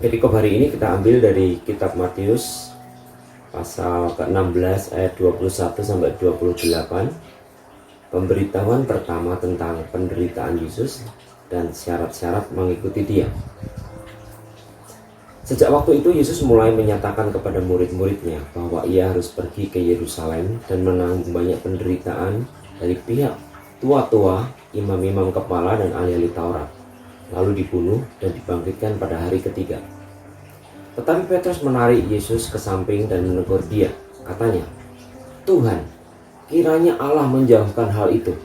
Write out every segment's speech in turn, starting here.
Perikop hari ini kita ambil dari kitab Matius pasal ke-16 ayat 21 sampai 28. Pemberitahuan pertama tentang penderitaan Yesus dan syarat-syarat mengikuti Dia. Sejak waktu itu Yesus mulai menyatakan kepada murid-muridnya bahwa Ia harus pergi ke Yerusalem dan menanggung banyak penderitaan dari pihak tua-tua, imam-imam kepala dan ahli-ahli Taurat, lalu dibunuh dan dibangkitkan pada hari ketiga. Tetapi Petrus menarik Yesus ke samping dan menegur Dia. Katanya, "Tuhan, kiranya Allah menjauhkan hal itu.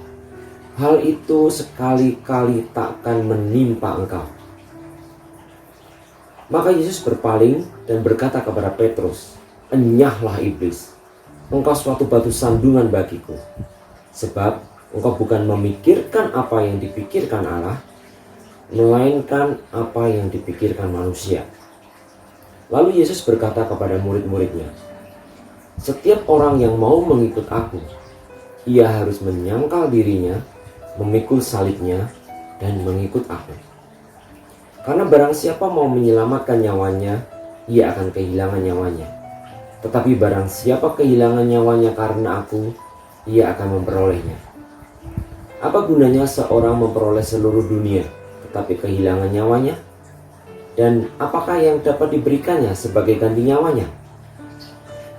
Hal itu sekali-kali takkan menimpa Engkau." Maka Yesus berpaling dan berkata kepada Petrus, "Enyahlah iblis, engkau suatu batu sandungan bagiku. Sebab engkau bukan memikirkan apa yang dipikirkan Allah, melainkan apa yang dipikirkan manusia." Lalu Yesus berkata kepada murid-muridnya, "Setiap orang yang mau mengikut aku, ia harus menyangkal dirinya, memikul salibnya, dan mengikut aku. Karena barang siapa mau menyelamatkan nyawanya, ia akan kehilangan nyawanya. Tetapi barang siapa kehilangan nyawanya karena aku, ia akan memperolehnya. Apa gunanya seorang memperoleh seluruh dunia, tetapi kehilangan nyawanya? Dan apakah yang dapat diberikannya sebagai ganti nyawanya?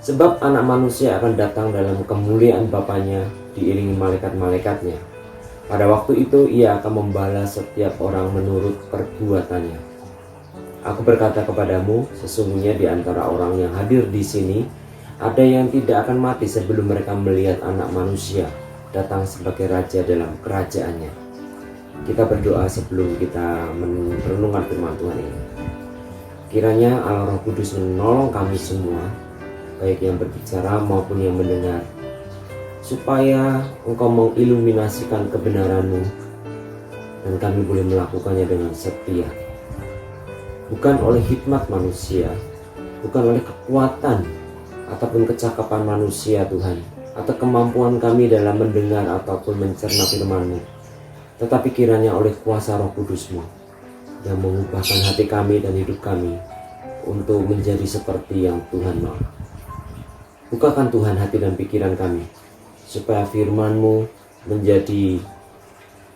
Sebab anak manusia akan datang dalam kemuliaan Bapanya diiringi malaikat-malaikatnya. Pada waktu itu ia akan membalas setiap orang menurut perbuatannya. Aku berkata kepadamu, sesungguhnya di antara orang yang hadir di sini, ada yang tidak akan mati sebelum mereka melihat anak manusia datang sebagai raja dalam kerajaannya." Kita berdoa sebelum kita merenungkan firman Tuhan ini. Kiranya Allah Roh Kudus menolong kami semua, baik yang berbicara maupun yang mendengar, supaya Engkau mengiluminasikan kebenaran-Mu dan kami boleh melakukannya dengan setia. Bukan oleh hikmat manusia, bukan oleh kekuatan ataupun kecakapan manusia Tuhan, atau kemampuan kami dalam mendengar ataupun mencerna firman-Mu, tetapi kiranya oleh kuasa Roh Kudus-Mu yang mengubahkan hati kami dan hidup kami untuk menjadi seperti yang Tuhan mau. Bukakan Tuhan hati dan pikiran kami, supaya firman-Mu menjadi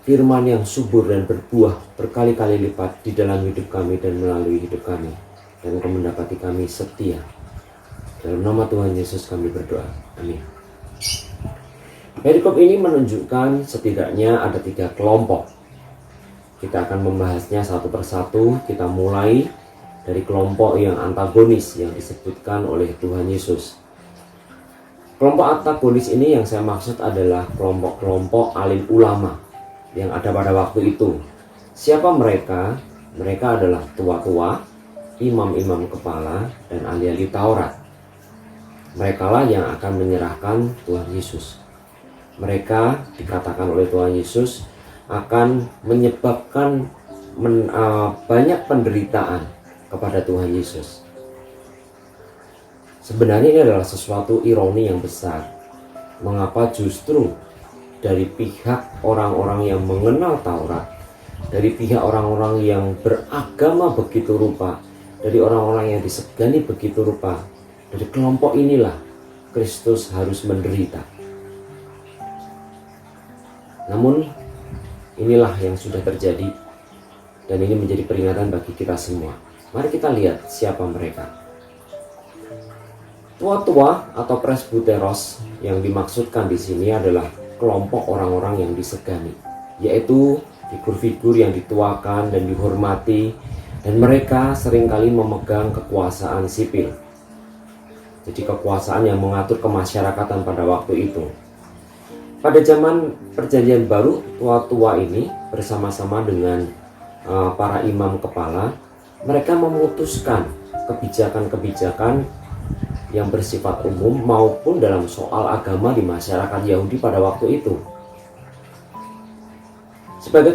firman yang subur dan berbuah berkali-kali lipat di dalam hidup kami dan melalui hidup kami, dan Engkau mendapati kami setia. Dalam nama Tuhan Yesus kami berdoa. Amin. Perikop ini menunjukkan setidaknya ada 3 kelompok. Kita akan membahasnya satu persatu. Kita mulai dari kelompok yang antagonis yang disebutkan oleh Tuhan Yesus. Kelompok antagonis ini yang saya maksud adalah kelompok-kelompok alim ulama yang ada pada waktu itu. Siapa mereka? Mereka adalah tua-tua, imam-imam kepala, dan ahli-ahli Taurat. Merekalah yang akan menyerahkan Tuhan Yesus. Mereka dikatakan oleh Tuhan Yesus akan menyebabkan banyak penderitaan kepada Tuhan Yesus. Sebenarnya ini adalah sesuatu ironi yang besar. Mengapa justru dari pihak orang-orang yang mengenal Taurat, dari pihak orang-orang yang beragama begitu rupa, dari orang-orang yang disegani begitu rupa, dari kelompok inilah Kristus harus menderita. Namun inilah yang sudah terjadi, dan ini menjadi peringatan bagi kita semua. Mari kita lihat siapa mereka. Tua-tua atau presbuteros yang dimaksudkan di sini adalah kelompok orang-orang yang disegani, yaitu figur-figur yang dituakan dan dihormati, dan mereka seringkali memegang kekuasaan sipil. Jadi kekuasaan yang mengatur kemasyarakatan pada waktu itu. Pada zaman Perjanjian Baru, tua-tua ini bersama-sama dengan para imam kepala, mereka memutuskan kebijakan-kebijakan yang bersifat umum maupun dalam soal agama di masyarakat Yahudi pada waktu itu. Sebagai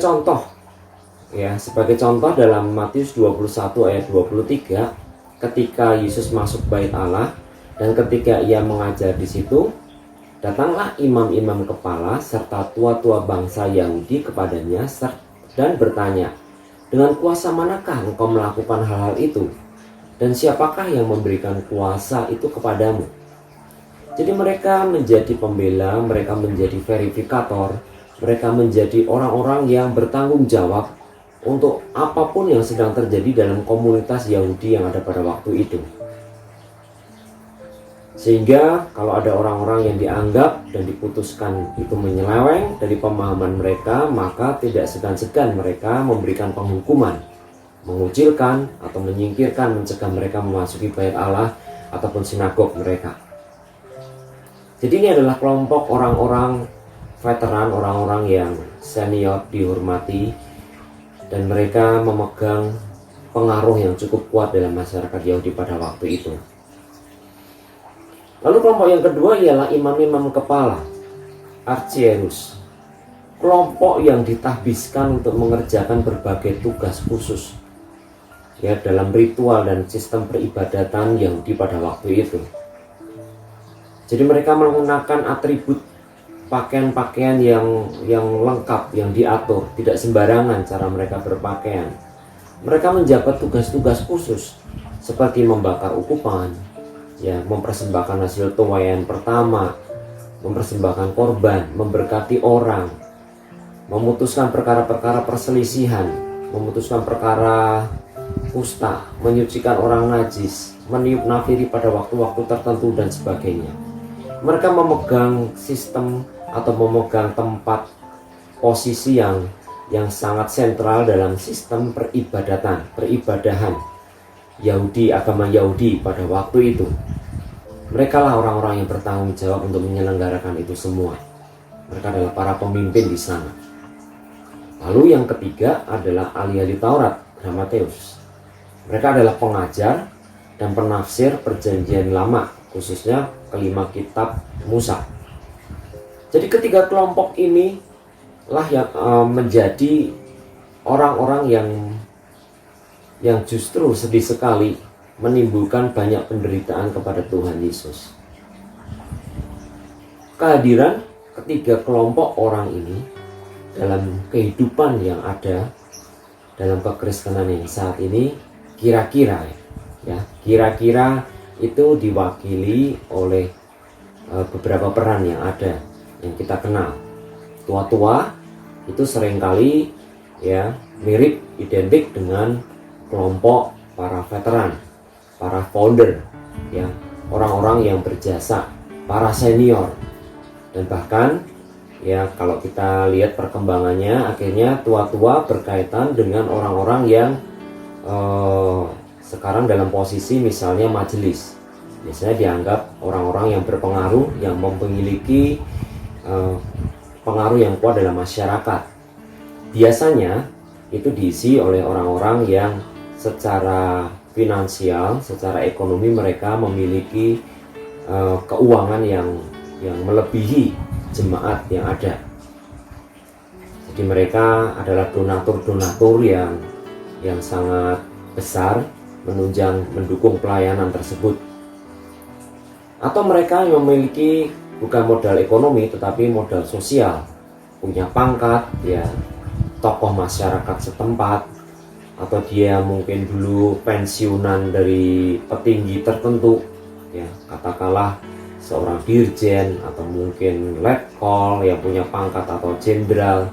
contoh dalam Matius 21 ayat 23, ketika Yesus masuk bait Allah dan ketika ia mengajar di situ, datanglah imam-imam kepala serta tua-tua bangsa Yahudi kepadanya dan bertanya, Dengan kuasa manakah engkau melakukan hal-hal itu? Dan siapakah yang memberikan kuasa itu kepadamu? Jadi mereka menjadi pembela, mereka menjadi verifikator, mereka menjadi orang-orang yang bertanggung jawab untuk apapun yang sedang terjadi dalam komunitas Yahudi yang ada pada waktu itu. Sehingga kalau ada orang-orang yang dianggap dan diputuskan itu menyeleweng dari pemahaman mereka, maka tidak segan-segan mereka memberikan penghukuman, mengucilkan atau menyingkirkan, mencegah mereka memasuki bait Allah ataupun sinagog mereka. Jadi ini adalah kelompok orang-orang veteran, orang-orang yang senior, dihormati, dan mereka memegang pengaruh yang cukup kuat dalam masyarakat Yahudi pada waktu itu. Lalu kelompok yang kedua ialah imam-imam kepala, archierus. Kelompok yang ditahbiskan untuk mengerjakan berbagai tugas khusus ya dalam ritual dan sistem peribadatan Yahudi pada waktu itu. Jadi mereka menggunakan atribut pakaian-pakaian yang lengkap, yang diatur, tidak sembarangan cara mereka berpakaian. Mereka menjabat tugas-tugas khusus seperti membakar ukupan, ya, mempersembahkan hasil tuaian pertama, mempersembahkan korban, memberkati orang, memutuskan perkara-perkara perselisihan, memutuskan perkara kusta, menyucikan orang najis, meniup nafiri pada waktu-waktu tertentu dan sebagainya. Mereka memegang sistem atau memegang tempat posisi yang sangat sentral dalam sistem peribadahan Yahudi, agama Yahudi pada waktu itu. Mereka lah orang-orang yang bertanggung jawab untuk menyelenggarakan itu semua. Mereka adalah para pemimpin di sana. Lalu yang ketiga adalah ahli-ahli Taurat, Grammateus. Mereka adalah pengajar dan penafsir perjanjian lama, khususnya kelima kitab Musa. Jadi ketiga kelompok ini lah yang menjadi orang-orang yang justru sedih sekali menimbulkan banyak penderitaan kepada Tuhan Yesus. Kehadiran ketiga kelompok orang ini dalam kehidupan yang ada dalam kekristenan yang saat ini kira-kira itu diwakili oleh beberapa peran yang ada yang kita kenal. Tua-tua itu seringkali ya mirip identik dengan kelompok para veteran, para founder, ya, orang-orang yang berjasa, para senior. Dan bahkan ya kalau kita lihat perkembangannya, akhirnya tua-tua berkaitan dengan orang-orang yang sekarang dalam posisi misalnya majelis. Biasanya dianggap orang-orang yang berpengaruh, yang memiliki pengaruh yang kuat dalam masyarakat. Biasanya itu diisi oleh orang-orang yang secara finansial, secara ekonomi mereka memiliki keuangan yang melebihi jemaat yang ada. Jadi mereka adalah donatur-donatur yang sangat besar menunjang mendukung pelayanan tersebut. Atau mereka yang memiliki bukan modal ekonomi tetapi modal sosial, punya pangkat, ya, tokoh masyarakat setempat, atau dia mungkin dulu pensiunan dari petinggi tertentu, ya, katakanlah seorang dirjen atau mungkin letkol yang punya pangkat atau jenderal,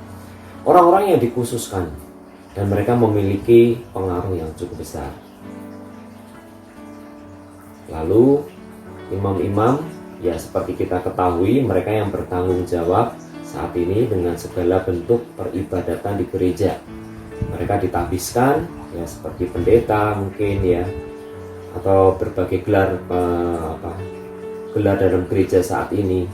orang-orang yang dikhususkan dan mereka memiliki pengaruh yang cukup besar. Lalu imam-imam, ya seperti kita ketahui, mereka yang bertanggung jawab saat ini dengan segala bentuk peribadatan di gereja. Mereka ditahbiskan ya seperti pendeta mungkin, ya, atau berbagai gelar gelar dalam gereja saat ini.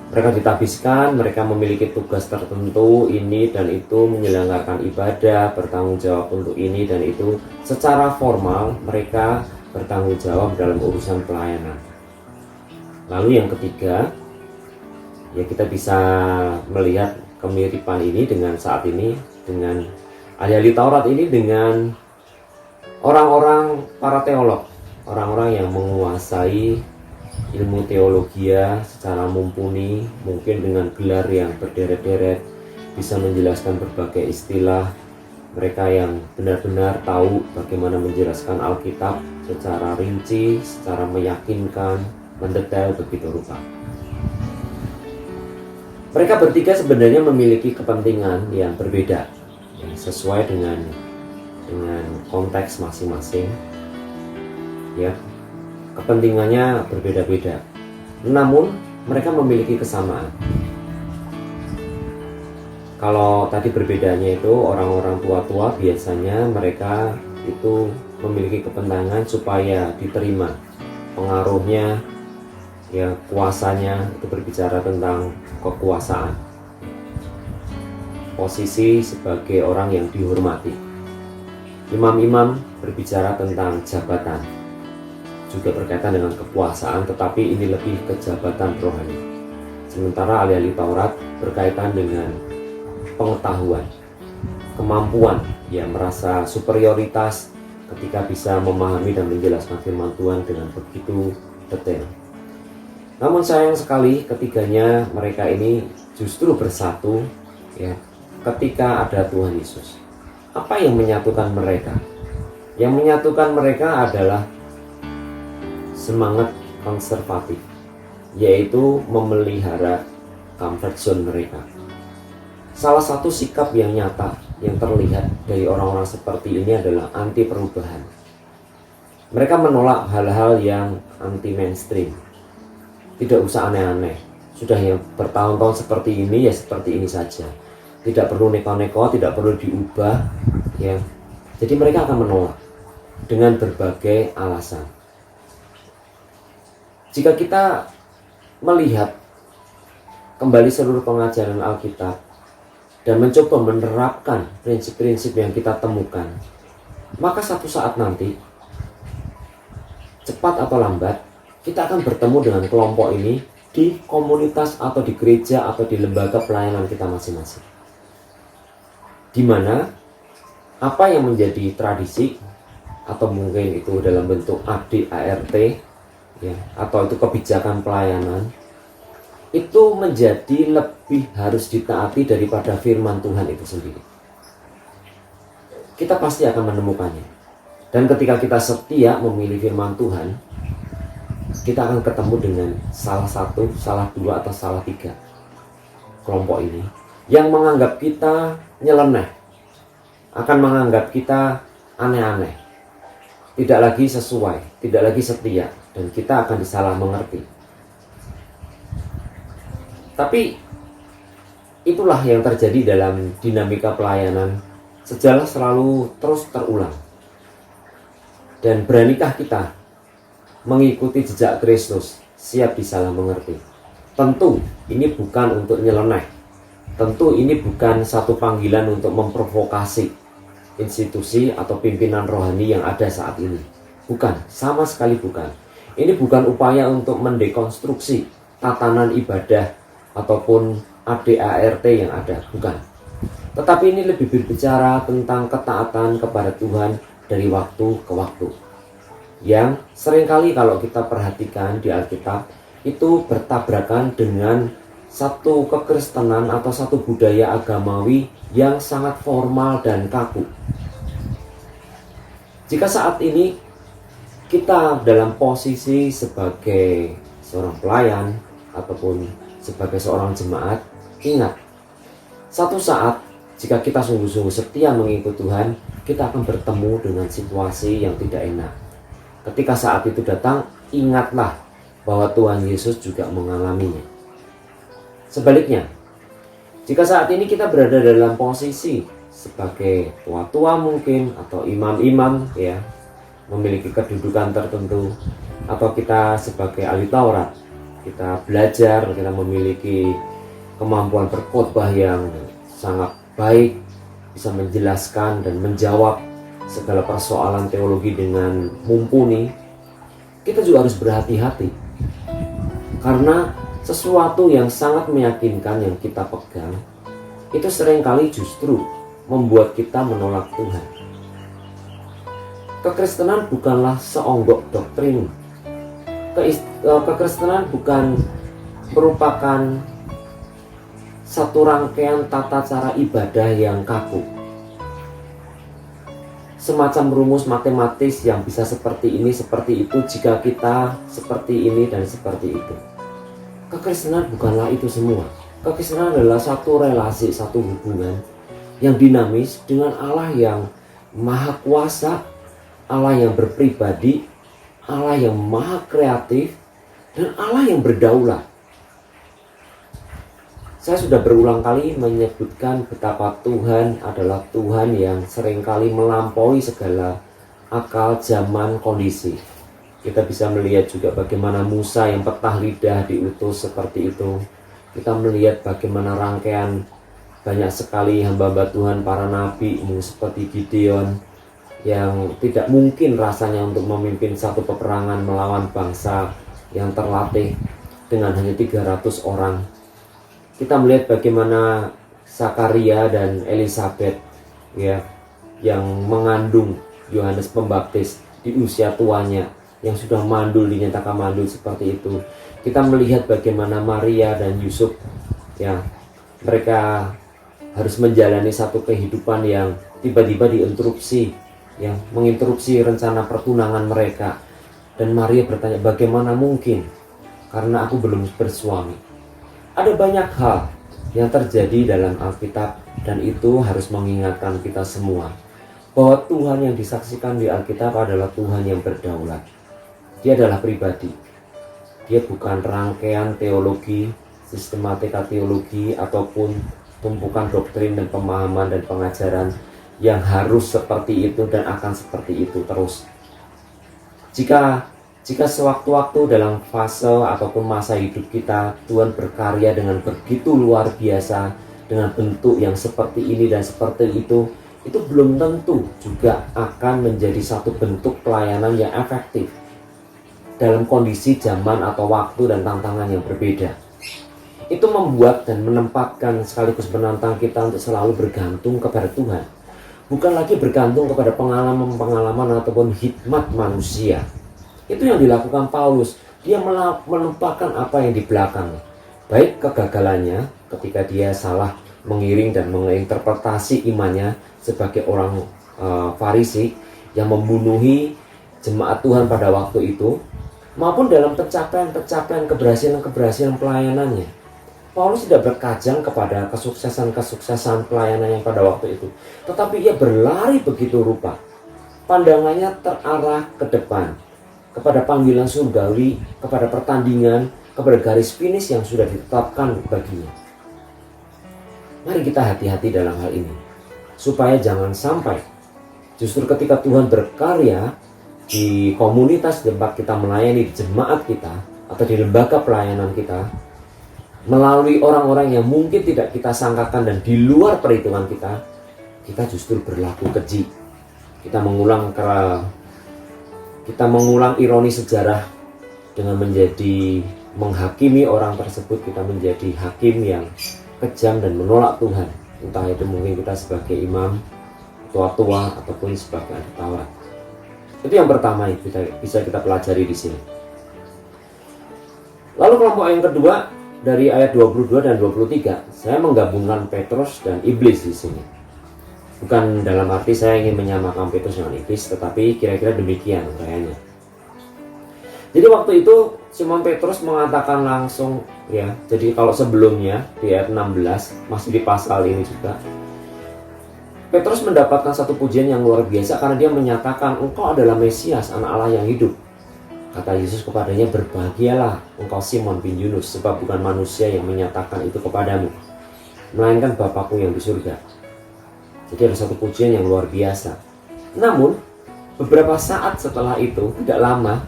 Mereka ditahbiskan, mereka memiliki tugas tertentu ini dan itu, menyelenggarakan ibadah, bertanggung jawab untuk ini dan itu. Secara formal mereka bertanggung jawab dalam urusan pelayanan. Lalu yang ketiga, ya kita bisa melihat kemiripan ini dengan saat ini, dengan ahli-ahli Taurat ini dengan orang-orang para teolog, orang-orang yang menguasai ilmu teologi secara mumpuni, mungkin dengan gelar yang berderet-deret, bisa menjelaskan berbagai istilah, mereka yang benar-benar tahu bagaimana menjelaskan Alkitab secara rinci, secara meyakinkan, mendetail begitu rupa. Mereka bertiga sebenarnya memiliki kepentingan yang berbeda, yang sesuai dengan konteks masing-masing. Ya, kepentingannya berbeda-beda. Namun mereka memiliki kesamaan. Kalau tadi perbedaannya itu orang-orang tua-tua biasanya mereka itu memiliki kepentingan supaya diterima pengaruhnya, ya kuasanya, itu berbicara tentang kekuasaan, posisi sebagai orang yang dihormati. Imam-imam berbicara tentang jabatan, juga berkaitan dengan kekuasaan, tetapi ini lebih ke jabatan rohani. Sementara ahli-ahli Taurat berkaitan dengan pengetahuan, kemampuan, ya merasa superioritas ketika bisa memahami dan menjelaskan firman Tuhan dengan begitu detail. Namun sayang sekali ketiganya mereka ini justru bersatu, ya, ketika ada Tuhan Yesus. Apa yang menyatukan mereka? Yang menyatukan mereka adalah semangat konservatif, yaitu memelihara comfort zone mereka. Salah satu sikap yang nyata yang terlihat dari orang-orang seperti ini adalah anti perubahan. Mereka menolak hal-hal yang anti mainstream. Tidak usah aneh-aneh. Sudah yang bertahun-tahun seperti ini, ya seperti ini saja. Tidak perlu neko-neko, tidak perlu diubah, ya. Jadi mereka akan menolak dengan berbagai alasan. Jika kita melihat kembali seluruh pengajaran Alkitab dan mencoba menerapkan prinsip-prinsip yang kita temukan, maka satu saat nanti, cepat atau lambat, kita akan bertemu dengan kelompok ini di komunitas atau di gereja atau di lembaga pelayanan kita masing-masing, di mana apa yang menjadi tradisi atau mungkin itu dalam bentuk ADART, ya, atau itu kebijakan pelayanan, itu menjadi lebih harus ditaati daripada firman Tuhan itu sendiri. Kita pasti akan menemukannya. Dan ketika kita setia memilih firman Tuhan, kita akan ketemu dengan salah satu, salah dua, atau salah tiga kelompok ini yang menganggap kita nyeleneh, akan menganggap kita aneh-aneh, tidak lagi sesuai, tidak lagi setia, dan kita akan disalah mengerti. Tapi itulah yang terjadi dalam dinamika pelayanan. Sejarah selalu terus terulang. Dan beranikah kita mengikuti jejak Kristus, siap disalah mengerti? Tentu ini bukan untuk nyeleneh. Tentu ini bukan satu panggilan untuk memprovokasi institusi atau pimpinan rohani yang ada saat ini. Bukan, sama sekali bukan. Ini bukan upaya untuk mendekonstruksi tatanan ibadah ataupun ADART yang ada, bukan. Tetapi ini lebih berbicara tentang ketaatan kepada Tuhan dari waktu ke waktu, yang seringkali kalau kita perhatikan di Alkitab itu bertabrakan dengan satu kekristenan atau satu budaya agamawi yang sangat formal dan kaku. Jika saat ini kita dalam posisi sebagai seorang pelayan ataupun sebagai seorang jemaat, ingat, satu saat jika kita sungguh-sungguh setia mengikut Tuhan, kita akan bertemu dengan situasi yang tidak enak. Ketika saat itu datang, ingatlah bahwa Tuhan Yesus juga mengalaminya. Sebaliknya, jika saat ini kita berada dalam posisi sebagai tua-tua mungkin, atau imam-imam, ya, memiliki kedudukan tertentu, atau kita sebagai ahli Taurat, kita belajar, kita memiliki kemampuan berkhotbah yang sangat baik, bisa menjelaskan dan menjawab segala persoalan teologi dengan mumpuni, kita juga harus berhati-hati. Karena sesuatu yang sangat meyakinkan yang kita pegang, itu seringkali justru membuat kita menolak Tuhan. Kekristenan bukanlah seonggok doktrin. Kekristenan bukan merupakan satu rangkaian tata cara ibadah yang kaku. semacam rumus matematis yang bisa seperti ini, seperti itu, jika kita seperti ini dan seperti itu. Kekristenan bukanlah itu semua. Kekristenan adalah satu relasi, satu hubungan yang dinamis dengan Allah yang maha kuasa, Allah yang berpribadi, Allah yang maha kreatif, dan Allah yang berdaulat. Saya sudah berulang kali menyebutkan betapa Tuhan adalah Tuhan yang seringkali melampaui segala akal, zaman, kondisi. Kita bisa melihat juga bagaimana Musa yang petah lidah diutus seperti itu. Kita melihat bagaimana rangkaian banyak sekali hamba-hamba Tuhan, para nabi seperti Gideon, yang tidak mungkin rasanya untuk memimpin satu peperangan melawan bangsa yang terlatih dengan hanya 300 orang. Kita melihat bagaimana Zakaria dan Elizabeth ya, yang mengandung Yohanes Pembaptis di usia tuanya, yang sudah mandul, dinyatakan mandul seperti itu. Kita melihat bagaimana Maria dan Yusuf ya, mereka harus menjalani satu kehidupan yang tiba-tiba diinterupsi, yang menginterupsi rencana pertunangan mereka. Dan Maria bertanya, bagaimana mungkin? Karena aku belum bersuami. Ada banyak hal yang terjadi dalam Alkitab, dan itu harus mengingatkan kita semua bahwa Tuhan yang disaksikan di Alkitab adalah Tuhan yang berdaulat. Dia adalah pribadi. Dia bukan rangkaian teologi, sistematika teologi, ataupun tumpukan doktrin dan pemahaman dan pengajaran yang harus seperti itu dan akan seperti itu terus. Jika sewaktu-waktu dalam fase ataupun masa hidup kita Tuhan berkarya dengan begitu luar biasa, dengan bentuk yang seperti ini dan seperti itu belum tentu juga akan menjadi satu bentuk pelayanan yang efektif dalam kondisi zaman atau waktu dan tantangan yang berbeda. Itu membuat dan menempatkan sekaligus menantang kita untuk selalu bergantung kepada Tuhan. Bukan lagi bergantung kepada pengalaman-pengalaman ataupun hikmat manusia. Itu yang dilakukan Paulus. Dia melupakan apa yang di belakang. Baik kegagalannya ketika dia salah mengiring dan menginterpretasi imannya sebagai orang Farisi yang membunuhi jemaat Tuhan pada waktu itu, maupun dalam pencapaian-pencapaian, keberhasilan-keberhasilan pelayanannya. Paulus tidak berkajang kepada kesuksesan-kesuksesan pelayanan yang pada waktu itu, tetapi ia berlari begitu rupa. Pandangannya terarah ke depan, kepada panggilan surgawi, kepada pertandingan, kepada garis finish yang sudah ditetapkan baginya. Mari kita hati-hati dalam hal ini, supaya jangan sampai justru ketika Tuhan berkarya di komunitas tempat kita melayani, di jemaat kita, atau di lembaga pelayanan kita, melalui orang-orang yang mungkin tidak kita sangkakan dan di luar perhitungan kita justru berlaku keji. Kita mengulang ironi sejarah dengan menghakimi orang tersebut. Kita menjadi hakim yang kejam dan menolak Tuhan. Entah itu mungkin kita sebagai imam, tua-tua, ataupun sebagai ahli Taurat. Itu yang pertama yang bisa kita pelajari di sini. Lalu kelompok yang kedua dari ayat 22 dan 23, saya menggabungkan Petrus dan iblis di sini. Bukan dalam arti saya ingin menyamakan Petrus dengan iblis, tetapi kira-kira demikian kayaknya. Jadi waktu itu Simon Petrus mengatakan langsung ya. Jadi kalau sebelumnya di ayat 16 masih di pasal ini juga, Petrus mendapatkan satu pujian yang luar biasa karena dia menyatakan, engkau adalah Mesias, anak Allah yang hidup. Kata Yesus kepadanya, berbahagialah engkau Simon bin Yunus, sebab bukan manusia yang menyatakan itu kepadamu, melainkan Bapakku yang di surga. Jadi ada satu pujian yang luar biasa. Namun beberapa saat setelah itu, tidak lama,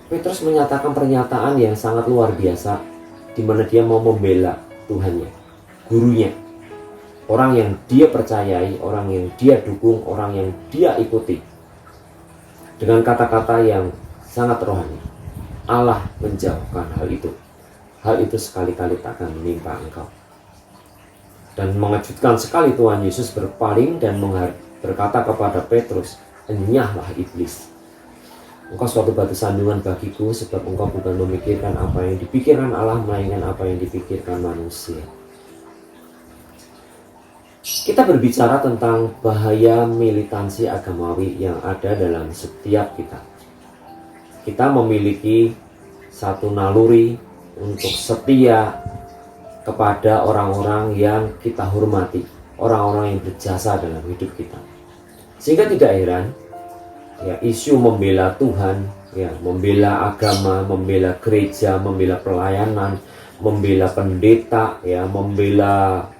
Petrus menyatakan pernyataan yang sangat luar biasa, di mana dia mau membela Tuhannya, gurunya, orang yang dia percayai, orang yang dia dukung, orang yang dia ikuti. Dengan kata-kata yang sangat rohani, Allah menjauhkan hal itu. Hal itu sekali-kali takkan menimpa engkau. Dan mengejutkan sekali Tuhan Yesus berpaling dan berkata kepada Petrus, enyahlah iblis. Engkau suatu batu sandungan bagiku, sebab engkau bukan memikirkan apa yang dipikirkan Allah, melainkan apa yang dipikirkan manusia. Kita kita berbicara tentang bahaya militansi agamawi yang ada dalam setiap kita. Kita memiliki satu naluri untuk setia kepada orang-orang yang kita hormati, orang-orang yang berjasa dalam hidup kita. Sehingga tidak heran ya, isu membela Tuhan, ya, membela agama, membela gereja, membela pelayanan, membela pendeta, ya, membela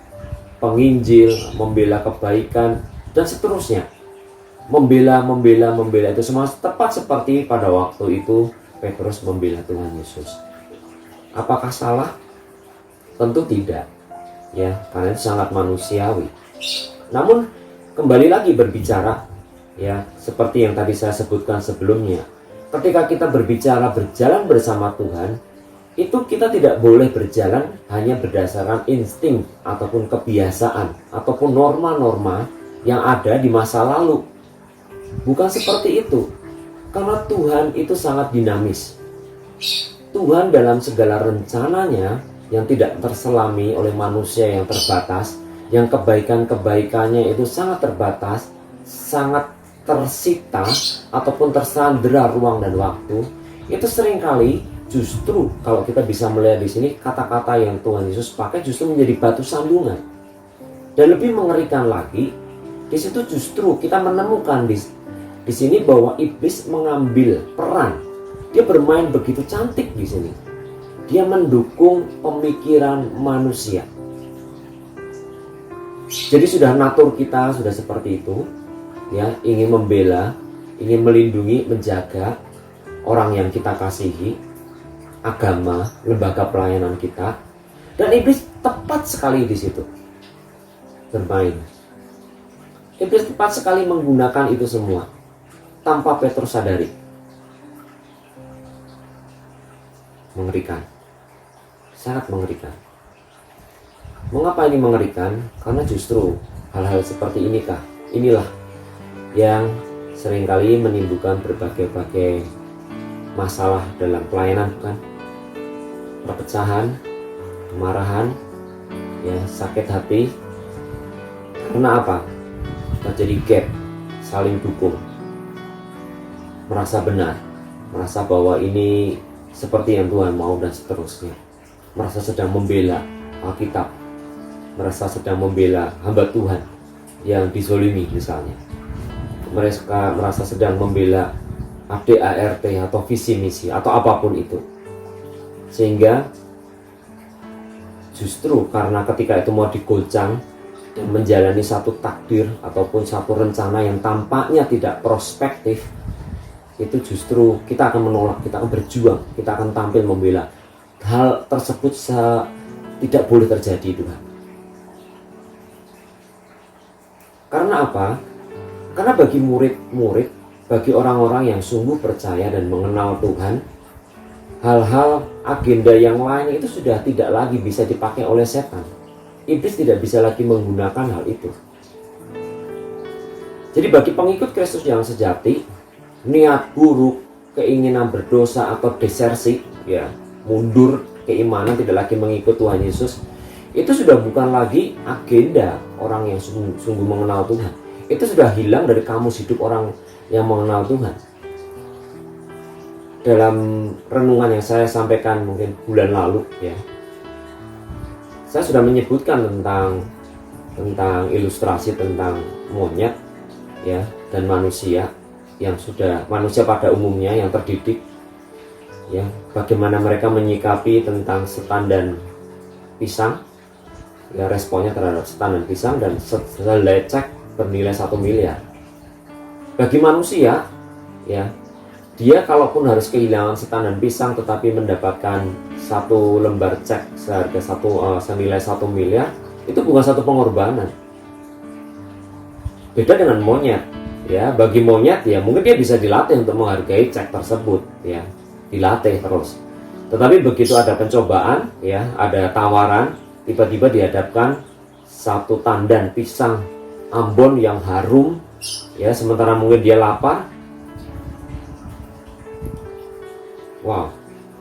penginjil, membela kebaikan, dan seterusnya. Membela itu semua tepat seperti pada waktu itu Petrus membela Tuhan Yesus. Apakah salah? Tentu tidak, ya, karena itu sangat manusiawi. Namun kembali lagi berbicara, ya, seperti yang tadi saya sebutkan sebelumnya, ketika kita berbicara berjalan bersama Tuhan, itu kita tidak boleh berjalan hanya berdasarkan insting ataupun kebiasaan ataupun norma-norma yang ada di masa lalu. Bukan seperti itu, karena Tuhan itu sangat dinamis. Tuhan dalam segala rencananya yang tidak terselami oleh manusia yang terbatas, yang kebaikan-kebaikannya itu sangat terbatas, sangat tersita ataupun tersandera ruang dan waktu, itu seringkali justru kalau kita bisa melihat di sini kata-kata yang Tuhan Yesus pakai justru menjadi batu sandungan. Dan lebih mengerikan lagi, di situ justru kita menemukan di sini bahwa iblis mengambil peran. Dia bermain begitu cantik di sini. Dia mendukung pemikiran manusia. Jadi sudah natur kita sudah seperti itu, ya, ingin membela, ingin melindungi, menjaga orang yang kita kasihi, agama, lembaga pelayanan kita, dan iblis tepat sekali di situ bermain. Iblis tepat sekali menggunakan itu semua tanpa Petrus sadari. Mengerikan, sangat mengerikan. Mengapa ini mengerikan? Karena justru hal-hal seperti inilah yang seringkali menimbulkan berbagai masalah dalam pelayanan, bukan? Perpecahan, kemarahan, ya, sakit hati. Karena apa? Terjadi gap, saling dukung, merasa benar, merasa bahwa ini seperti yang Tuhan mau dan seterusnya. Merasa sedang membela Alkitab, merasa sedang membela hamba Tuhan yang dizolimi misalnya. Mereka merasa sedang membela ADART atau visi misi atau apapun itu. Sehingga justru karena ketika itu mau digoncang dan menjalani satu takdir ataupun satu rencana yang tampaknya tidak prospektif, itu justru kita akan menolak, kita akan berjuang, kita akan tampil membela. Hal tersebut tidak boleh terjadi, Tuhan. Karena apa? Karena bagi murid-murid, bagi orang-orang yang sungguh percaya dan mengenal Tuhan, hal-hal agenda yang lain itu sudah tidak lagi bisa dipakai oleh setan. Iblis tidak bisa lagi menggunakan hal itu. Jadi bagi pengikut Kristus yang sejati, niat buruk, keinginan berdosa atau desersi, ya, mundur keimanan, tidak lagi mengikut Tuhan Yesus, itu sudah bukan lagi agenda orang yang sungguh mengenal Tuhan. Itu sudah hilang dari kamus hidup orang yang mengenal Tuhan. Dalam renungan yang saya sampaikan mungkin bulan lalu, ya, saya sudah menyebutkan tentang ilustrasi tentang monyet, ya, dan manusia yang sudah manusia pada umumnya yang terdidik, ya, bagaimana mereka menyikapi tentang setan dan pisang, ya, responnya terhadap setan dan pisang, dan selecek bernilai 1 miliar. Bagi manusia, ya, dia kalaupun harus kehilangan setan dan pisang tetapi mendapatkan satu lembar cek seharga senilai 1 miliar, itu bukan satu pengorbanan. Beda dengan monyet. Ya, bagi monyet, ya, mungkin dia bisa dilatih untuk menghargai cek tersebut, ya, dilatih terus. Tetapi begitu ada pencobaan, ya, ada tawaran, tiba-tiba dihadapkan satu tandan pisang Ambon yang harum, ya, sementara mungkin dia lapar. Wow,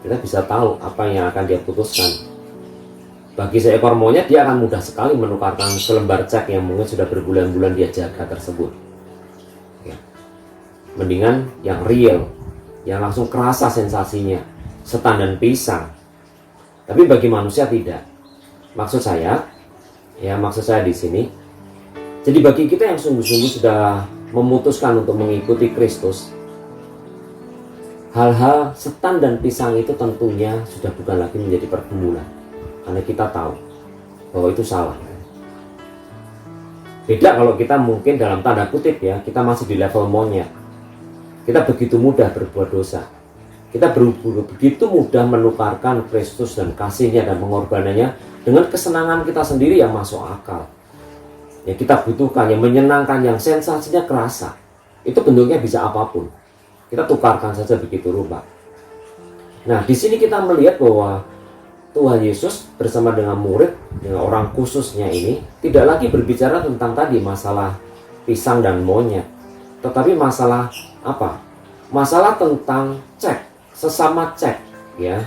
kita bisa tahu apa yang akan dia putuskan. Bagi seekor monyet, dia akan mudah sekali menukarkan selembar cek yang mungkin sudah berbulan-bulan dia jaga tersebut. Ya. Mendingan yang real, yang langsung kerasa sensasinya, setan dan pisang. Tapi bagi manusia tidak. Maksud saya di sini, jadi bagi kita yang sungguh-sungguh sudah memutuskan untuk mengikuti Kristus, hal-hal setan dan pisang itu tentunya sudah bukan lagi menjadi pergumulan. Karena kita tahu bahwa itu salah. Beda kalau kita mungkin dalam tanda kutip ya, kita masih di level monyet. Kita begitu mudah berbuat dosa. Kita begitu mudah menukarkan Kristus dan kasihnya dan pengorbanannya dengan kesenangan kita sendiri yang masuk akal. Ya kita butuhkan, yang menyenangkan, yang sensasinya kerasa. Itu bentuknya bisa apapun. Kita tukarkan saja begitu rupa. Nah, di sini kita melihat bahwa Tuhan Yesus bersama dengan murid, dengan orang khususnya ini, tidak lagi berbicara tentang tadi masalah pisang dan monyet, tetapi masalah apa? Masalah tentang cek, sesama cek, ya.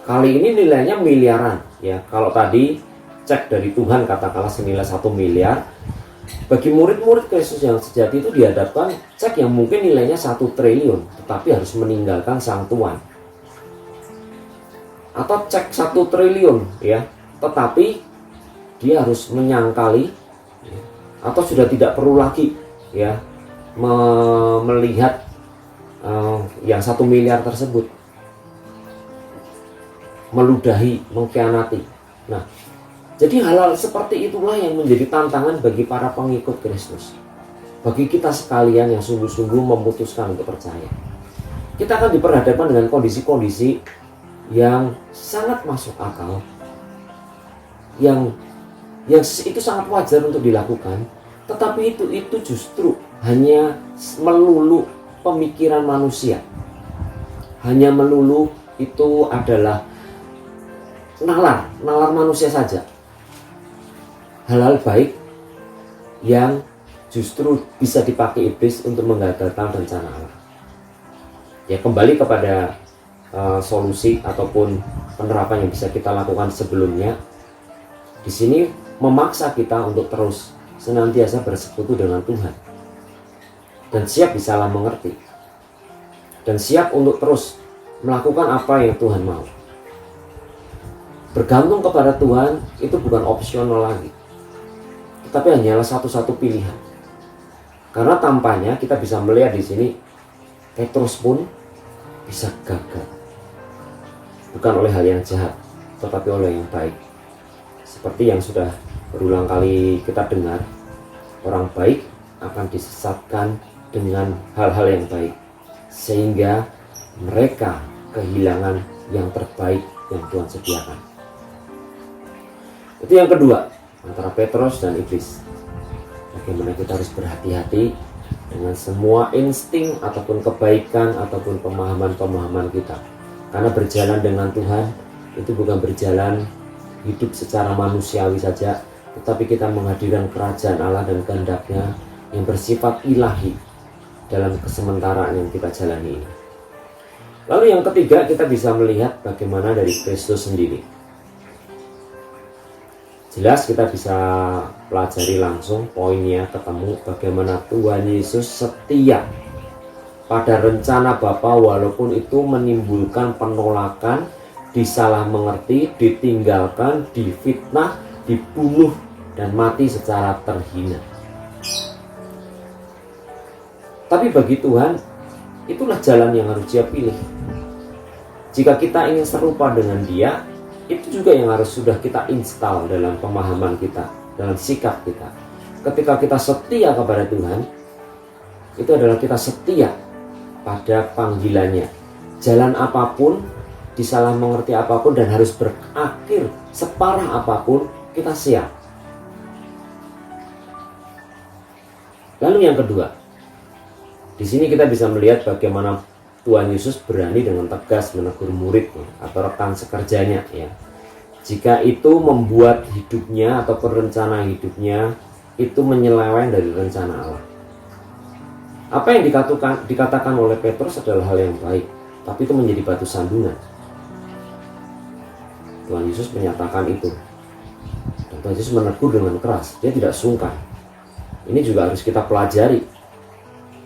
Kali ini nilainya miliaran, ya. Kalau tadi cek dari Tuhan katakanlah senilai 1 miliar, bagi murid-murid Kristus yang sejati itu dihadapkan cek yang mungkin nilainya 1 triliun, tetapi harus meninggalkan sang Tuhan. Atau cek 1 triliun ya, tetapi dia harus menyangkali ya, atau sudah tidak perlu lagi ya melihat yang 1 miliar tersebut, meludahi, mengkhianati. Nah, jadi hal-hal seperti itulah yang menjadi tantangan bagi para pengikut Kristus, bagi kita sekalian yang sungguh-sungguh memutuskan untuk percaya. Kita akan diperhadapkan dengan kondisi-kondisi yang sangat masuk akal, yang itu sangat wajar untuk dilakukan, tetapi itu justru hanya melulu pemikiran manusia, hanya melulu itu adalah nalar manusia saja. Hal-hal baik yang justru bisa dipakai iblis untuk menggagalkan rencana Allah. Ya, kembali kepada solusi ataupun penerapan yang bisa kita lakukan sebelumnya. Di sini memaksa kita untuk terus senantiasa bersekutu dengan Tuhan dan siap disalah mengerti dan siap untuk terus melakukan apa yang Tuhan mau. Bergantung kepada Tuhan itu bukan opsional lagi, tetapi hanyalah satu-satu pilihan. Karena tampaknya kita bisa melihat di sini Petrus pun bisa gagal. Bukan oleh hal yang jahat, tetapi oleh yang baik. Seperti yang sudah berulang kali kita dengar, orang baik akan disesatkan dengan hal-hal yang baik, sehingga mereka kehilangan yang terbaik yang Tuhan sediakan. Itu yang kedua, antara Petrus dan iblis. Bagaimana kita harus berhati-hati dengan semua insting ataupun kebaikan ataupun pemahaman-pemahaman kita. Karena berjalan dengan Tuhan itu bukan berjalan hidup secara manusiawi saja, tetapi kita menghadirkan kerajaan Allah dan kehendak-Nya yang bersifat ilahi dalam kesementaraan yang kita jalani ini. Lalu yang ketiga, kita bisa melihat bagaimana dari Kristus sendiri. Jelas kita bisa pelajari langsung poinnya, ketemu bagaimana Tuhan Yesus setia pada rencana Bapa walaupun itu menimbulkan penolakan, disalah mengerti, ditinggalkan, difitnah, dibunuh, dan mati secara terhina. Tapi bagi Tuhan, itulah jalan yang harus Dia pilih. Jika kita ingin serupa dengan Dia, itu juga yang harus sudah kita install dalam pemahaman kita, dalam sikap kita. Ketika kita setia kepada Tuhan, itu adalah kita setia pada panggilannya. Jalan apapun, disalah mengerti apapun, dan harus berakhir separah apapun, kita siap. Lalu yang kedua, di sini kita bisa melihat bagaimana Tuhan Yesus berani dengan tegas menegur muridnya atau rekan sekerjanya ya. Jika itu membuat hidupnya atau rencana hidupnya itu menyeleweng dari rencana Allah. Apa yang dikatakan oleh Petrus adalah hal yang baik, tapi itu menjadi batu sandungan. Tuhan Yesus menyatakan itu. Dan Tuhan Yesus menegur dengan keras, dia tidak sungkan. Ini juga harus kita pelajari.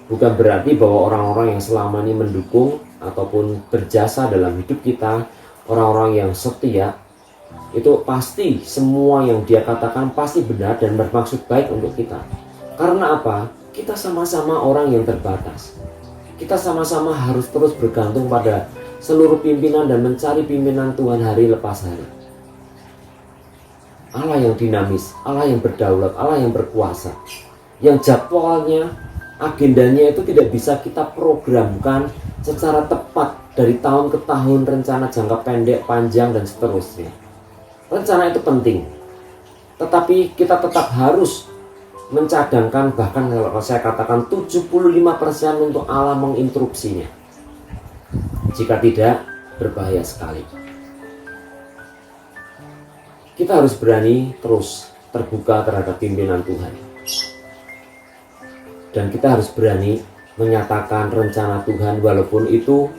Bukan berarti bahwa orang-orang yang selama ini mendukung ataupun berjasa dalam hidup kita, orang-orang yang setia, itu pasti semua yang dia katakan pasti benar dan bermaksud baik untuk kita. Karena apa? Kita sama-sama orang yang terbatas. Kita sama-sama harus terus bergantung pada seluruh pimpinan dan mencari pimpinan Tuhan hari lepas hari. Allah yang dinamis, Allah yang berdaulat, Allah yang berkuasa, yang jadwalnya, agendanya itu tidak bisa kita programkan secara tepat dari tahun ke tahun, rencana jangka pendek, panjang, dan seterusnya. Rencana itu penting, tetapi kita tetap harus mencadangkan, bahkan kalau saya katakan 75% untuk Allah menginstruksinya. Jika tidak, berbahaya sekali. Kita harus berani terus terbuka terhadap pimpinan Tuhan. Dan kita harus berani menyatakan rencana Tuhan walaupun itu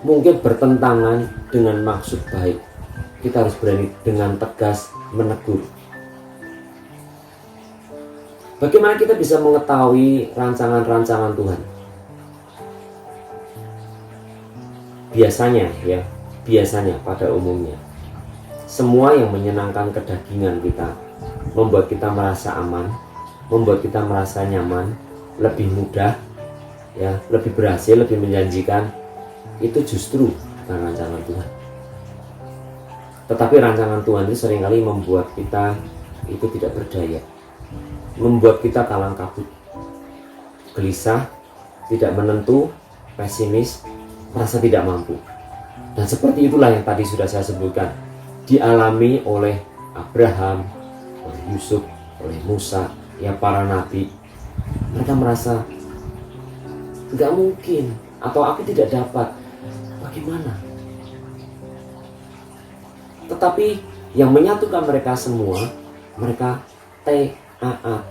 mungkin bertentangan dengan maksud baik. Kita harus berani dengan tegas menegur. Bagaimana kita bisa mengetahui rancangan-rancangan Tuhan? Biasanya pada umumnya, semua yang menyenangkan kedagingan kita, membuat kita merasa aman, membuat kita merasa nyaman, lebih mudah, lebih berhasil, lebih menjanjikan, itu justru bukan rancangan Tuhan. Tetapi rancangan Tuhan itu seringkali membuat kita itu tidak berdaya, membuat kita kalang kabut, gelisah, tidak menentu, pesimis, merasa tidak mampu. Dan seperti itulah yang tadi sudah saya sebutkan, dialami oleh Abraham, oleh Yusuf, oleh Musa, para nabi. Mereka merasa nggak mungkin, atau aku tidak dapat. Bagaimana? Tetapi yang menyatukan mereka semua, mereka taat,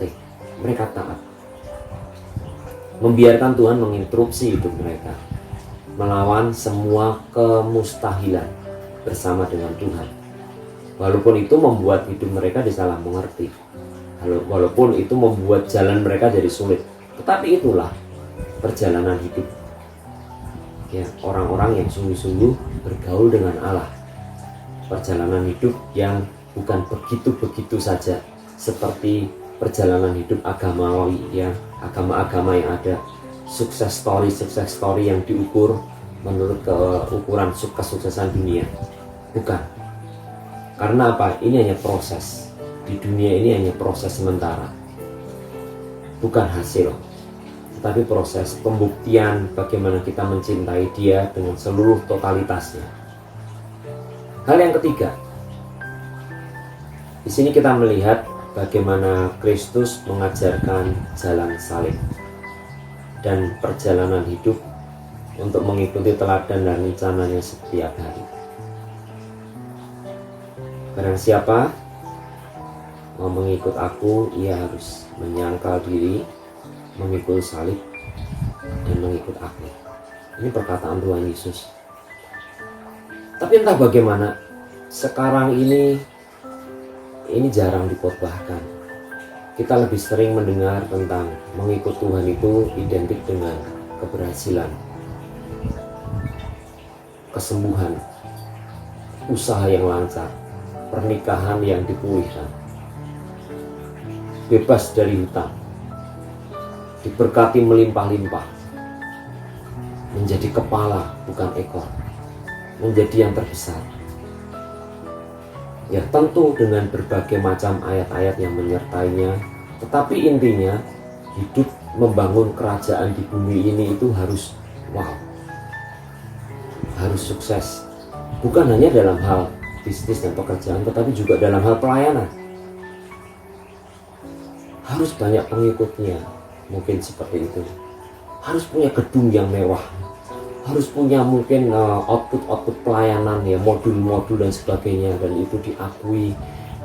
mereka taat. Membiarkan Tuhan menginstruksi hidup mereka, melawan semua kemustahilan bersama dengan Tuhan. Walaupun itu membuat hidup mereka disalah mengerti, walaupun itu membuat jalan mereka jadi sulit, tetapi itulah perjalanan hidup. Orang-orang yang sungguh-sungguh bergaul dengan Allah. Perjalanan hidup yang bukan begitu-begitu saja seperti perjalanan hidup agamawi, agama-agama yang ada sukses story yang diukur menurut ukuran kesuksesan dunia. Bukan. Karena apa? Ini hanya proses. Di dunia ini hanya proses sementara. Bukan hasil, tetapi proses pembuktian bagaimana kita mencintai Dia dengan seluruh totalitasnya. Hal yang ketiga, di sini kita melihat bagaimana Kristus mengajarkan jalan salib dan perjalanan hidup untuk mengikuti teladan dan rencananya setiap hari. Barang siapa mau mengikut aku, ia harus menyangkal diri, memikul salib, dan mengikut aku. Ini perkataan Tuhan Yesus. Tapi entah bagaimana, sekarang ini jarang dikotbahkan. Kita lebih sering mendengar tentang mengikut Tuhan itu identik dengan keberhasilan, kesembuhan, usaha yang lancar, pernikahan yang dipulihkan, bebas dari hutang, diberkati melimpah-limpah, menjadi kepala bukan ekor, menjadi yang terbesar. Tentu dengan berbagai macam ayat-ayat yang menyertainya, tetapi intinya hidup membangun kerajaan di bumi ini itu harus harus sukses. Bukan hanya dalam hal bisnis dan pekerjaan, tetapi juga dalam hal pelayanan. Harus banyak pengikutnya, mungkin seperti itu. Harus punya gedung yang mewah, harus punya mungkin output pelayanan, modul-modul dan sebagainya, dan itu diakui,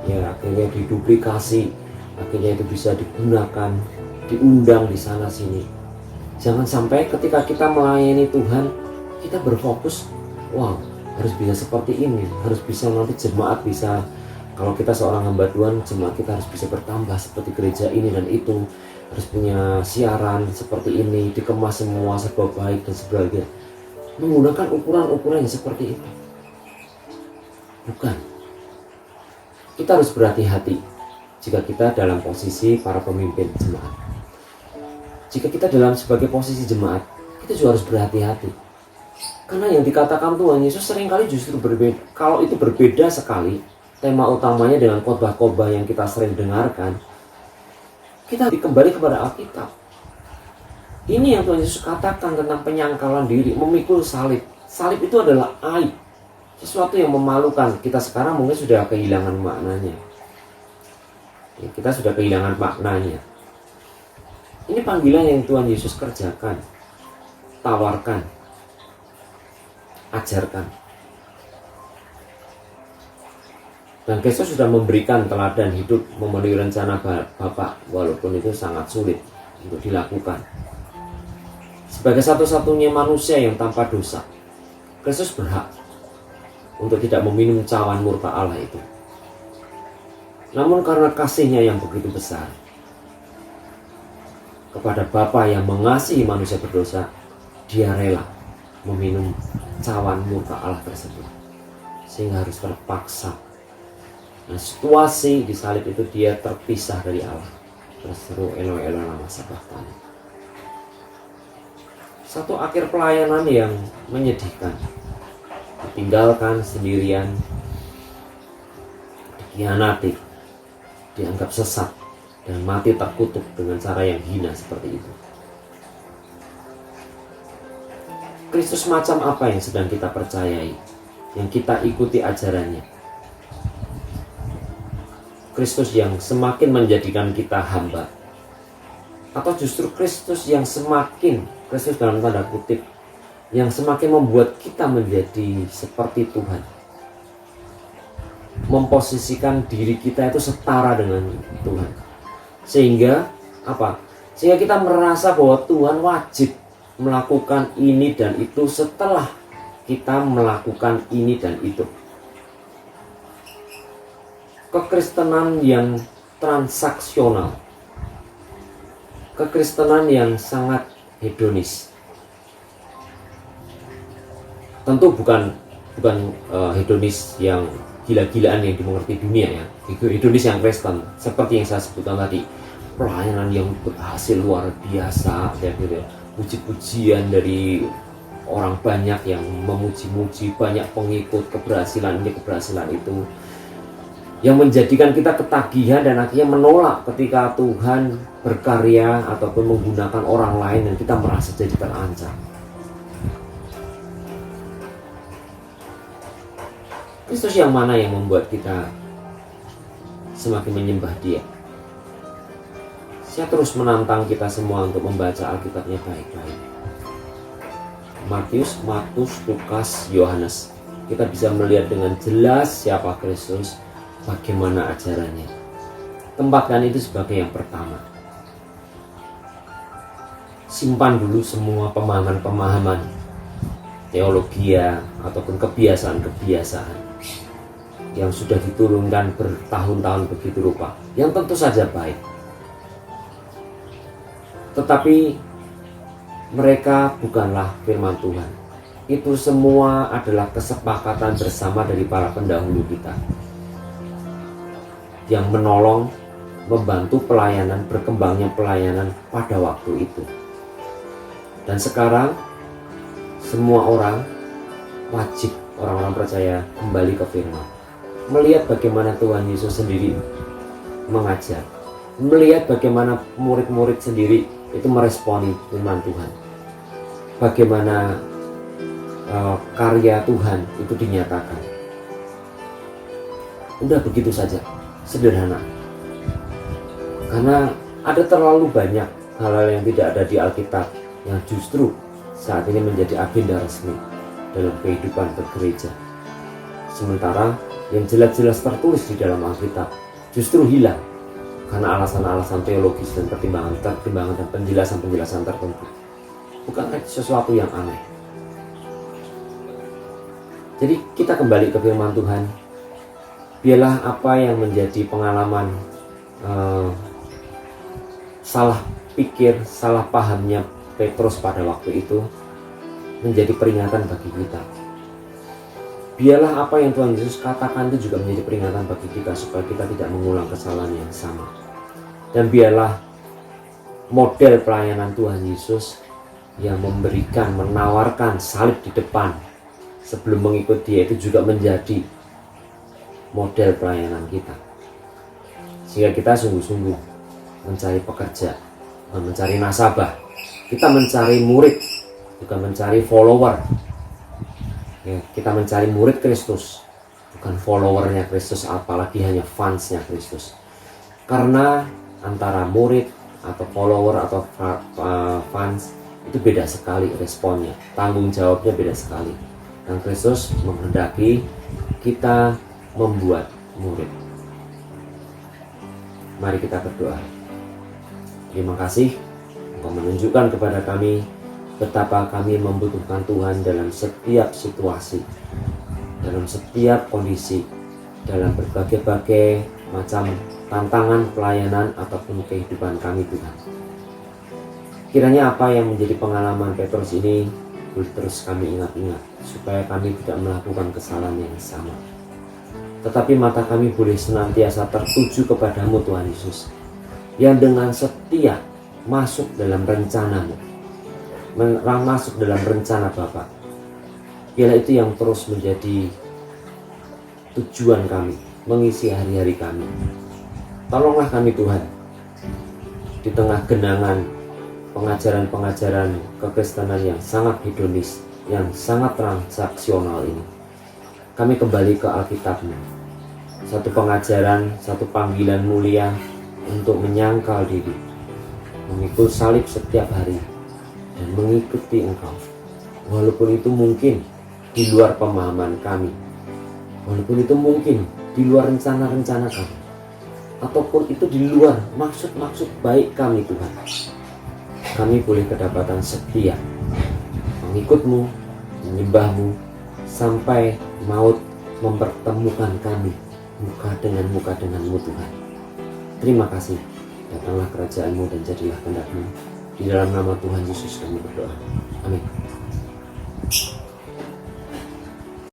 akhirnya diduplikasi, akhirnya itu bisa digunakan, diundang di sana sini. Jangan sampai ketika kita melayani Tuhan, kita berfokus, harus bisa seperti ini, harus bisa nanti jemaat bisa, kalau kita seorang hamba Tuhan, jemaat kita harus bisa bertambah seperti gereja ini dan itu, harus punya siaran seperti ini, dikemas semua serba baik dan sebagainya. Menggunakan ukuran-ukuran yang seperti itu. Bukan. Kita harus berhati-hati jika kita dalam posisi para pemimpin jemaat. Jika kita dalam sebagai posisi jemaat, kita juga harus berhati-hati. Karena yang dikatakan Tuhan Yesus seringkali justru berbeda. Kalau itu berbeda sekali, tema utamanya dengan khotbah-khotbah yang kita sering dengarkan, kita kembali kepada Alkitab. Ini yang Tuhan Yesus katakan tentang penyangkalan diri, memikul salib. Salib itu adalah aib, sesuatu yang memalukan. Kita sekarang mungkin sudah kehilangan maknanya. Ya, kita sudah kehilangan maknanya. Ini panggilan yang Tuhan Yesus kerjakan, tawarkan, ajarkan. Dan Kristus sudah memberikan teladan hidup memenuhi rencana Bapa, walaupun itu sangat sulit untuk dilakukan. Sebagai satu-satunya manusia yang tanpa dosa, Kristus berhak untuk tidak meminum cawan murka Allah itu. Namun karena kasihnya yang begitu besar kepada Bapa yang mengasihi manusia berdosa, dia rela meminum cawan murka Allah tersebut, sehingga harus terpaksa. Nah, situasi di salib itu dia terpisah dari Allah. Terseru Eloi Eloi lama sabachthani. Satu akhir pelayanan yang menyedihkan. Ditinggalkan sendirian, dikhianati, dianggap sesat, dan mati terkutuk dengan cara yang hina seperti itu. Kristus macam apa yang sedang kita percayai, yang kita ikuti ajarannya? Kristus yang semakin menjadikan kita hamba, atau justru Kristus yang semakin, Kristus dalam tanda kutip, yang semakin membuat kita menjadi seperti Tuhan, memposisikan diri kita itu setara dengan Tuhan, sehingga apa? Sehingga kita merasa bahwa Tuhan wajib melakukan ini dan itu setelah kita melakukan ini dan itu. Kekristenan yang transaksional, kekristenan yang sangat hedonis. Tentu bukan hedonis yang gila-gilaan yang dimengerti dunia ya. Hedonis yang Kristen, seperti yang saya sebutkan tadi, pelayanan yang berhasil luar biasa, ya gitu ya. Puji-pujian dari orang banyak yang memuji-muji, banyak pengikut, keberhasilan ini, keberhasilan itu, yang menjadikan kita ketagihan dan akhirnya menolak ketika Tuhan berkarya ataupun menggunakan orang lain dan kita merasa jadi terancam. Kristus yang mana yang membuat kita semakin menyembah Dia? Saya terus menantang kita semua untuk membaca Alkitabnya baik-baik. Matius, Markus, Lukas, Yohanes. Kita bisa melihat dengan jelas siapa Kristus, bagaimana ajarannya. Tempatkan itu sebagai yang pertama. Simpan dulu semua pemahaman-pemahaman teologia ataupun kebiasaan-kebiasaan yang sudah diturunkan bertahun-tahun begitu rupa, yang tentu saja baik, tetapi mereka bukanlah firman Tuhan. Itu semua adalah kesepakatan bersama dari para pendahulu kita yang menolong, membantu pelayanan, berkembangnya pelayanan pada waktu itu. Dan sekarang semua orang wajib, orang-orang percaya, kembali ke firman, melihat bagaimana Tuhan Yesus sendiri mengajar, melihat bagaimana murid-murid sendiri itu meresponi firman Tuhan, bagaimana karya Tuhan itu dinyatakan. Udah begitu saja, sederhana. Karena ada terlalu banyak hal-hal yang tidak ada di Alkitab yang justru saat ini menjadi agenda resmi dalam kehidupan bergereja. Sementara yang jelas-jelas tertulis di dalam Alkitab justru hilang karena alasan-alasan teologis dan pertimbangan dan penjelasan-penjelasan tertentu. Bukan sesuatu yang aneh. Jadi kita kembali ke firman Tuhan. Biarlah apa yang menjadi pengalaman salah pikir, salah pahamnya Petrus pada waktu itu menjadi peringatan bagi kita. Biarlah apa yang Tuhan Yesus katakan itu juga menjadi peringatan bagi kita supaya kita tidak mengulang kesalahan yang sama. Dan biarlah model pelayanan Tuhan Yesus yang memberikan, menawarkan salib di depan sebelum mengikut Dia itu juga menjadi model pelayanan kita. Sehingga kita sungguh-sungguh mencari pekerja, mencari nasabah. Kita mencari murid, bukan mencari follower. Ya, kita mencari murid Kristus, bukan followernya Kristus, apalagi hanya fansnya Kristus. Karena antara murid atau follower atau fans itu beda sekali responnya, tanggung jawabnya beda sekali. Dan Kristus menghendaki kita membuat murid. Mari kita berdoa. Terima kasih Engkau menunjukkan kepada kami betapa kami membutuhkan Tuhan dalam setiap situasi, dalam setiap kondisi, dalam berbagai-bagai macam tantangan pelayanan ataupun kehidupan kami Tuhan. Kiranya apa yang menjadi pengalaman Petrus ini boleh terus kami ingat-ingat supaya kami tidak melakukan kesalahan yang sama. Tetapi mata kami boleh senantiasa tertuju kepadamu Tuhan Yesus, yang dengan setia masuk dalam rencanamu, masuk dalam rencana Bapa. Biarlah itu yang terus menjadi tujuan kami, mengisi hari-hari kami. Tolonglah kami Tuhan, di tengah genangan pengajaran-pengajaran kekristenan yang sangat hedonis, yang sangat transaksional ini. Kami kembali ke Alkitab-Mu. Satu pengajaran, satu panggilan mulia untuk menyangkal diri, memikul salib setiap hari, dan mengikuti Engkau. Walaupun itu mungkin di luar pemahaman kami, walaupun itu mungkin di luar rencana-rencana kami, ataupun itu di luar maksud-maksud baik kami Tuhan. Kami boleh kedapatan setia mengikut-Mu, menyembah-Mu, sampai maut mempertemukan kami muka denganmu Tuhan. Terima kasih. Datanglah kerajaan-Mu dan jadilah kehendak-Mu. Di dalam nama Tuhan Yesus kami berdoa. Amin.